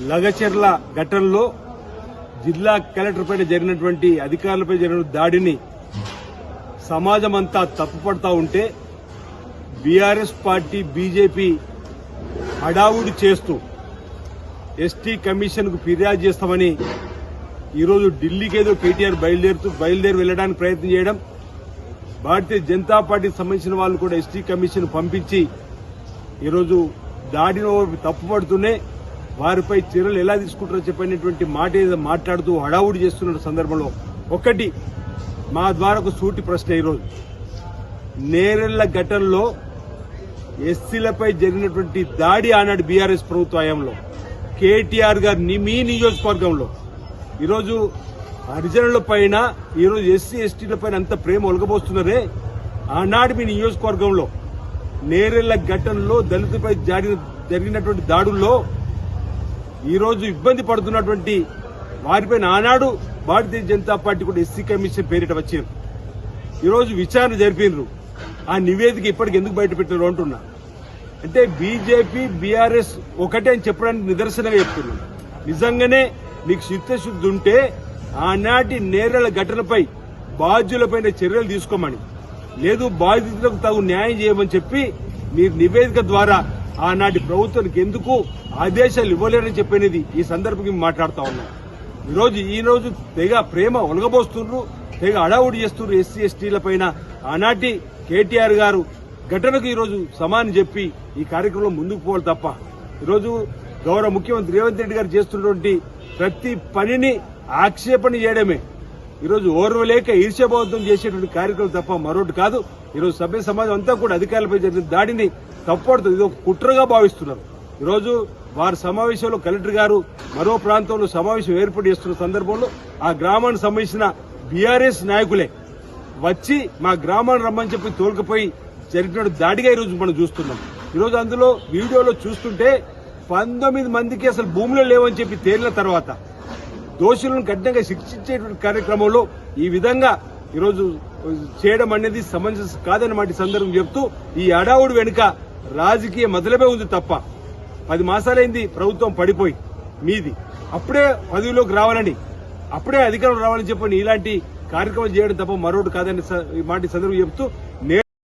లగచెర్ల ఘటనలో జిల్లా కలెక్టర్ పైన జరిగినటువంటి అధికారులపై జరిగిన దాడిని సమాజం అంతా తప్పుపడతా ఉంటే బీఆర్ఎస్ పార్టీ బీజేపీ హడావుడి చేస్తూ ఎస్టీ కమిషన్ కు ఫిర్యాదు చేస్తామని ఈరోజు ఢిల్లీకి ఏదో కేటీఆర్ బయలుదేరి వెళ్లడానికి ప్రయత్నం చేయడం, భారతీయ జనతా పార్టీకి సంబంధించిన వాళ్ళు కూడా ఎస్టీ కమిషన్ పంపించి ఈరోజు దాడిని తప్పుపడుతూనే వారిపై చర్యలు ఎలా తీసుకుంటారో చెప్పినటువంటి మాట ఏదో మాట్లాడుతూ హడావుడి చేస్తున్న సందర్భంలో ఒకటి మా ద్వారా ఒక సూటి ప్రశ్న. ఈరోజు నేరెళ్ల ఘటనలో ఎస్సీలపై జరిగినటువంటి దాడి ఆనాడు బీఆర్ఎస్ ప్రభుత్వ హయాంలో కేటీఆర్ గారు మీ నియోజకవర్గంలో ఈరోజు హరిజనుల పైన ఈరోజు ఎస్సీ ఎస్టీల పైన అంత ప్రేమ ఒలగబోస్తున్నారే, ఆనాడు మీ నియోజకవర్గంలో నేరెళ్ల ఘటనలో దళితులపై జరిగినటువంటి దాడుల్లో ఈరోజు ఇబ్బంది పడుతున్నటువంటి వారిపైన ఆనాడు భారతీయ జనతా పార్టీ కూడా ఎస్సీ కమిషన్ పేరిట వచ్చింది. ఈరోజు విచారణ జరిపినారు. ఆ నివేదిక ఇప్పటికి ఎందుకు బయట పెట్టారు అంటున్నా. అంటే బీజేపీ బీఆర్ఎస్ ఒకటే అని చెప్పడానికి నిదర్శనంగా చెప్తున్నారు. నిజంగానే నీకు చిత్తశుద్ధి ఉంటే ఆనాటి నేరెళ్ల ఘటనపై బాధ్యులపైన చర్యలు తీసుకోమని, లేదు బాధితులకు తగు న్యాయం చేయమని చెప్పి మీరు నివేదిక ద్వారా ఆనాటి ప్రభుత్వానికి ఎందుకు ఆదేశాలు ఇవ్వలేరని చెప్పినది ఈ సందర్భంగా మాట్లాడుతా ఉన్నాం. ఈరోజు తెగ ప్రేమ ఒలగబోస్తున్నారు, తెగ అడావుడి చేస్తున్నారు ఎస్సీ ఎస్టీల పైన. ఆనాటి కేటీఆర్ గారు ఘటనకు ఈరోజు సమానం చెప్పి ఈ కార్యక్రమంలో ముందుకు పోవాలి తప్ప ఈరోజు గౌరవ ముఖ్యమంత్రి రేవంత్ రెడ్డి గారు చేస్తున్నటువంటి ప్రతి పనిని ఆక్షేపణ చేయడమే ఈరోజు ఓర్వలేక ఈర్ష్యబోధం చేసేటువంటి కార్యక్రమం తప్ప మరొకటి కాదు. ఈరోజు సభ్య సమాజం అంతా కూడా అధికారులపై జరిగిన దాడిని తప్పడుతుంది, ఇది ఒక కుట్రగా భావిస్తున్నారు. ఈరోజు వారి సమావేశంలో కలెక్టర్ గారు మరో ప్రాంతంలో సమావేశం ఏర్పాటు చేస్తున్న సందర్భంలో ఆ గ్రామానికి సంబంధించిన బీఆర్ఎస్ నాయకులే వచ్చి మా గ్రామాన్ని రమ్మని చెప్పి తోలుకుపోయి జరిగిన దాడిగా ఈరోజు మనం చూస్తున్నాం. ఈరోజు అందులో వీడియోలో చూస్తుంటే 19 మందికి అసలు భూములు లేవని చెప్పి తేలిన తర్వాత దోషులను కఠినంగా శిక్షించేటువంటి కార్యక్రమంలో ఈ విధంగా ఈరోజు చేయడం అనేది సమంజసం కాదన్నమాట సందర్భం చెప్తూ ఈ అడావుడు వెనుక రాజకీయ మొదలమే ఉంది తప్ప 10 మాసాలైంది ప్రభుత్వం పడిపోయి మీది అప్పుడే పదవిలోకి రావాలని, అప్పుడే అధికారం రావాలని చెప్పని ఇలాంటి కార్యక్రమం చేయడం తప్ప మరొకటి కాదని మాట సందర్భం చెప్తూ